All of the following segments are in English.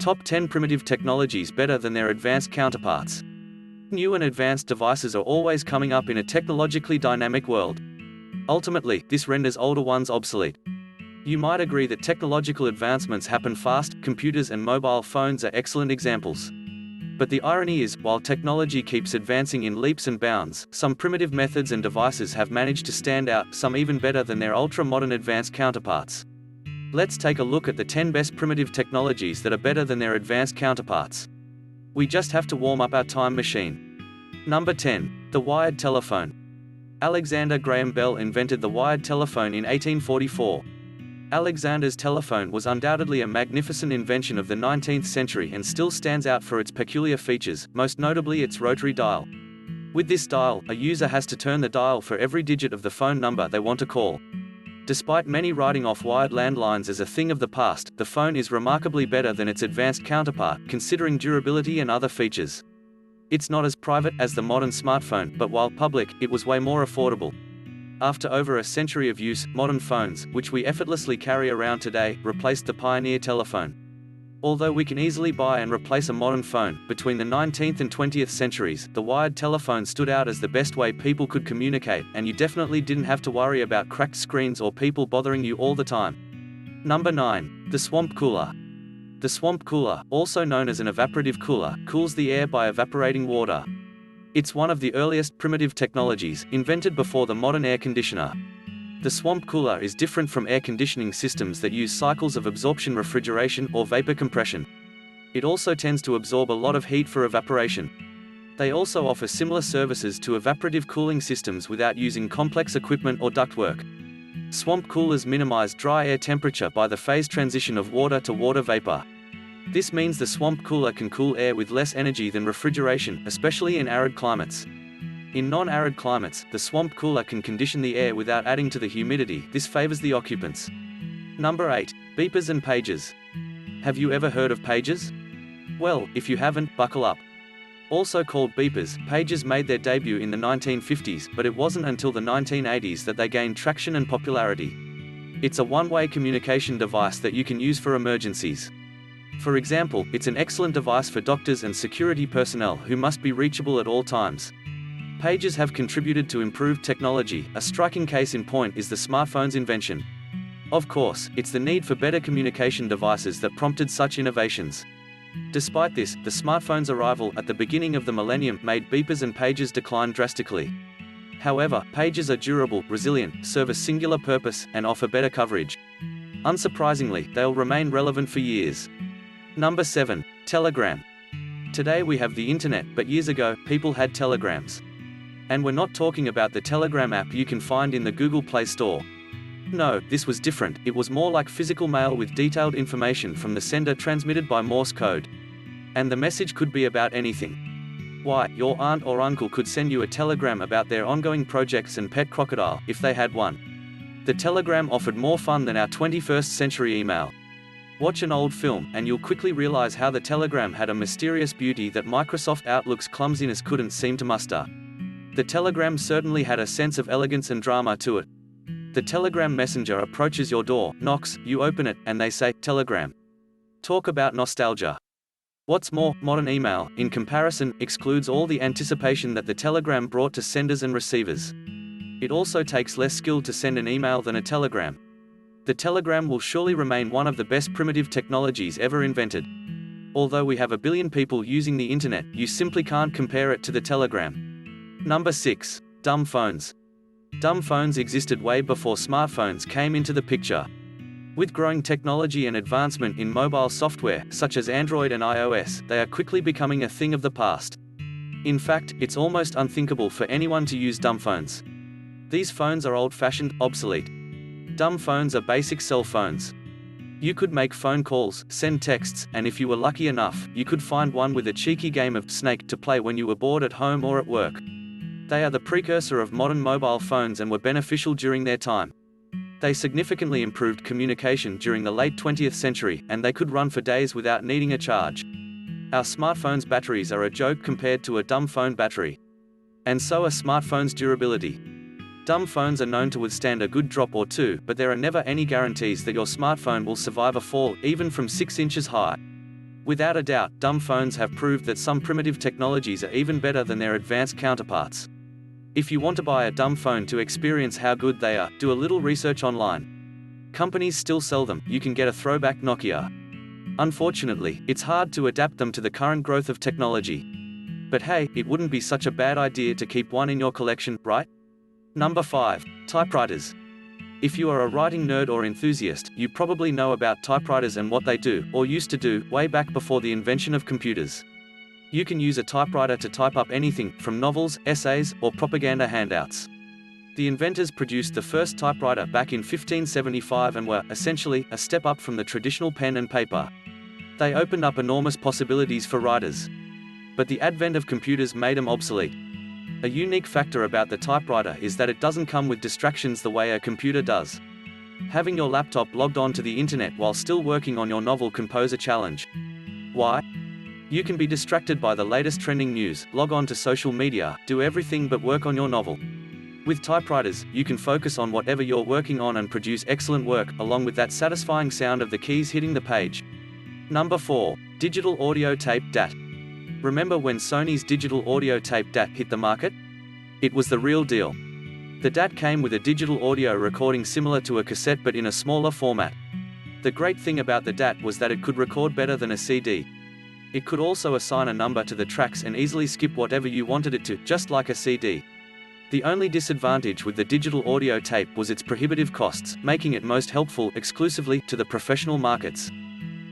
Top 10 primitive technologies better than their advanced counterparts. New and advanced devices are always coming up in a technologically dynamic world. Ultimately, this renders older ones obsolete. You might agree that technological advancements happen fast. Computers and mobile phones are excellent examples. But the irony is, while technology keeps advancing in leaps and bounds, some primitive methods and devices have managed to stand out, some even better than their ultra-modern advanced counterparts. Let's take a look at the 10 best primitive technologies that are better than their advanced counterparts. We just have to warm up our time machine. Number 10. The wired telephone. Alexander Graham Bell invented the wired telephone in 1844. Alexander's telephone was undoubtedly a magnificent invention of the 19th century and still stands out for its peculiar features, most notably its rotary dial. With this dial, a user has to turn the dial for every digit of the phone number they want to call. Despite many writing off wired landlines as a thing of the past, the phone is remarkably better than its advanced counterpart, considering durability and other features. It's not as private as the modern smartphone, but while public, it was way more affordable. After over a century of use, modern phones, which we effortlessly carry around today, replaced the pioneer telephone. Although we can easily buy and replace a modern phone, between the 19th and 20th centuries, the wired telephone stood out as the best way people could communicate, and you definitely didn't have to worry about cracked screens or people bothering you all the time. Number 9. The swamp cooler. The swamp cooler, also known as an evaporative cooler, cools the air by evaporating water. It's one of the earliest primitive technologies, invented before the modern air conditioner. The swamp cooler is different from air conditioning systems that use cycles of absorption refrigeration or vapor compression. It also tends to absorb a lot of heat for evaporation. They also offer similar services to evaporative cooling systems without using complex equipment or ductwork. Swamp coolers minimize dry air temperature by the phase transition of water to water vapor. This means the swamp cooler can cool air with less energy than refrigeration, especially in arid climates. In non-arid climates, the swamp cooler can condition the air without adding to the humidity. This favors the occupants. Number 8. Beepers and pagers. Have you ever heard of pagers? Well, if you haven't, buckle up. Also called beepers, pagers made their debut in the 1950s, but it wasn't until the 1980s that they gained traction and popularity. It's a one-way communication device that you can use for emergencies. For example, it's an excellent device for doctors and security personnel who must be reachable at all times. Pagers have contributed to improved technology. A striking case in point is the smartphone's invention. Of course, it's the need for better communication devices that prompted such innovations. Despite this, the smartphone's arrival at the beginning of the millennium made beepers and pagers decline drastically. However, pagers are durable, resilient, serve a singular purpose, and offer better coverage. Unsurprisingly, they'll remain relevant for years. Number 7. Telegram. Today we have the internet, but years ago, people had telegrams. And we're not talking about the Telegram app you can find in the Google Play Store. No, this was different. It was more like physical mail with detailed information from the sender transmitted by Morse code. And the message could be about anything. Why, your aunt or uncle could send you a telegram about their ongoing projects and pet crocodile, if they had one. The telegram offered more fun than our 21st century email. Watch an old film, and you'll quickly realize how the telegram had a mysterious beauty that Microsoft Outlook's clumsiness couldn't seem to muster. The telegram certainly had a sense of elegance and drama to it. The telegram messenger approaches your door, knocks, you open it, and they say, "Telegram." Talk about nostalgia. What's more, modern email, in comparison, excludes all the anticipation that the telegram brought to senders and receivers. It also takes less skill to send an email than a telegram. The telegram will surely remain one of the best primitive technologies ever invented. Although we have a billion people using the internet, you simply can't compare it to the telegram. Number 6. Dumb phones. Dumb phones existed way before smartphones came into the picture. With growing technology and advancement in mobile software, such as Android and iOS, they are quickly becoming a thing of the past. In fact, it's almost unthinkable for anyone to use dumb phones. These phones are old-fashioned, obsolete. Dumb phones are basic cell phones. You could make phone calls, send texts, and if you were lucky enough, you could find one with a cheeky game of Snake to play when you were bored at home or at work. They are the precursor of modern mobile phones and were beneficial during their time. They significantly improved communication during the late 20th century, and they could run for days without needing a charge. Our smartphones' batteries are a joke compared to a dumb phone battery. And so are smartphones' durability. Dumb phones are known to withstand a good drop or two, but there are never any guarantees that your smartphone will survive a fall, even from 6 inches high. Without a doubt, dumb phones have proved that some primitive technologies are even better than their advanced counterparts. If you want to buy a dumb phone to experience how good they are, do a little research online. Companies still sell them. You can get a throwback Nokia. Unfortunately, it's hard to adapt them to the current growth of technology. But hey, it wouldn't be such a bad idea to keep one in your collection, right? Number 5. Typewriters. If you are a writing nerd or enthusiast, you probably know about typewriters and what they do, or used to do, way back before the invention of computers. You can use a typewriter to type up anything, from novels, essays, or propaganda handouts. The inventors produced the first typewriter back in 1575 and were, essentially, a step up from the traditional pen and paper. They opened up enormous possibilities for writers. But the advent of computers made them obsolete. A unique factor about the typewriter is that it doesn't come with distractions the way a computer does. Having your laptop logged on to the internet while still working on your novel can pose a challenge. Why? You can be distracted by the latest trending news, log on to social media, do everything but work on your novel. With typewriters, you can focus on whatever you're working on and produce excellent work, along with that satisfying sound of the keys hitting the page. Number 4. Digital audio tape DAT. Remember when Sony's digital audio tape DAT hit the market? It was the real deal. The DAT came with a digital audio recording similar to a cassette but in a smaller format. The great thing about the DAT was that it could record better than a CD. It could also assign a number to the tracks and easily skip whatever you wanted it to, just like a CD. The only disadvantage with the digital audio tape was its prohibitive costs, making it most helpful exclusively to the professional markets.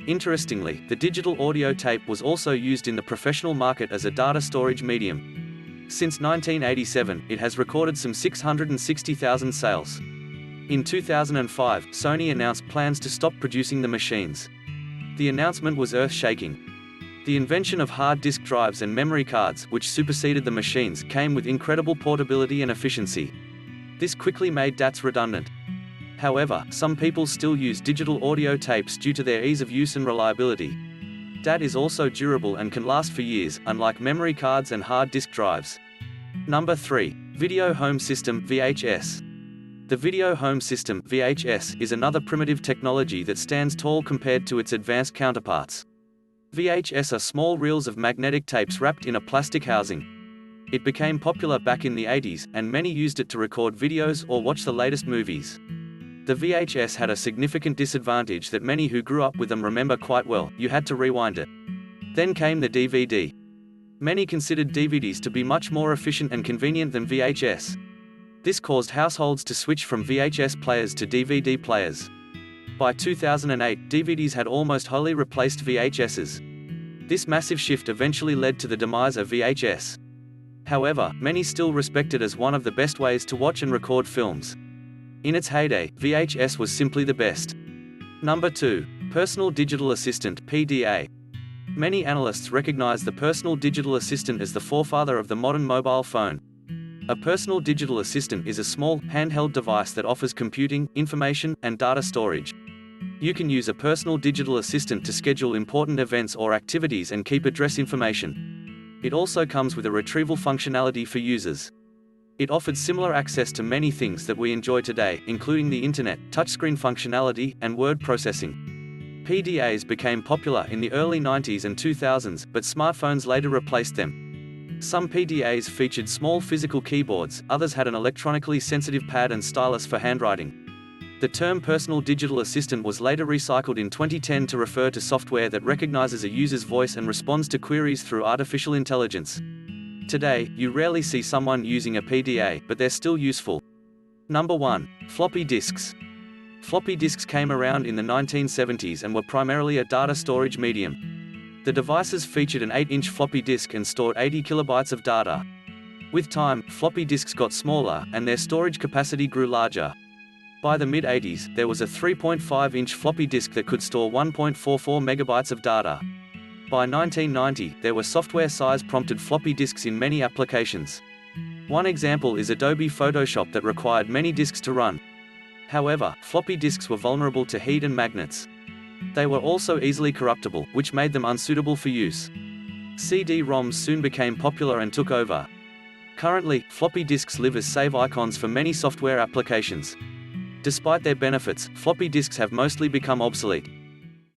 Interestingly, the digital audio tape was also used in the professional market as a data storage medium. Since 1987, it has recorded some 660,000 sales. In 2005, Sony announced plans to stop producing the machines. The announcement was earth-shaking. The invention of hard disk drives and memory cards, which superseded the machines, came with incredible portability and efficiency. This quickly made DATs redundant. However, some people still use digital audio tapes due to their ease of use and reliability. DAT is also durable and can last for years, unlike memory cards and hard disk drives. Number 3. Video Home System (VHS). The Video Home System (VHS) is another primitive technology that stands tall compared to its advanced counterparts. VHS are small reels of magnetic tapes wrapped in a plastic housing. It became popular back in the 80s, and many used it to record videos or watch the latest movies. The VHS had a significant disadvantage that many who grew up with them remember quite well: you had to rewind it. Then came the DVD. Many considered DVDs to be much more efficient and convenient than VHS. This caused households to switch from VHS players to DVD players. By 2008, DVDs had almost wholly replaced VHSs. This massive shift eventually led to the demise of VHS. However, many still respect it as one of the best ways to watch and record films. In its heyday, VHS was simply the best. Number 2. Personal Digital Assistant (PDA). Many analysts recognize the personal digital assistant as the forefather of the modern mobile phone. A personal digital assistant is a small, handheld device that offers computing, information, and data storage. You can use a personal digital assistant to schedule important events or activities and keep address information. It also comes with a retrieval functionality for users. It offered similar access to many things that we enjoy today, including the internet, touchscreen functionality, and word processing. PDAs became popular in the early 90s and 2000s, but smartphones later replaced them. Some PDAs featured small physical keyboards, others had an electronically sensitive pad and stylus for handwriting. The term personal digital assistant was later recycled in 2010 to refer to software that recognizes a user's voice and responds to queries through artificial intelligence. Today, you rarely see someone using a PDA, but they're still useful. Number 1. Floppy disks. Floppy disks came around in the 1970s and were primarily a data storage medium. The devices featured an 8-inch floppy disk and stored 80 kilobytes of data. With time, floppy disks got smaller, and their storage capacity grew larger. By the mid-80s, there was a 3.5-inch floppy disk that could store 1.44 megabytes of data. By 1990, there were software-size prompted floppy disks in many applications. One example is Adobe Photoshop that required many disks to run. However, floppy disks were vulnerable to heat and magnets. They were also easily corruptible, which made them unsuitable for use. CD-ROMs soon became popular and took over. Currently, floppy disks live as save icons for many software applications. Despite their benefits, floppy disks have mostly become obsolete.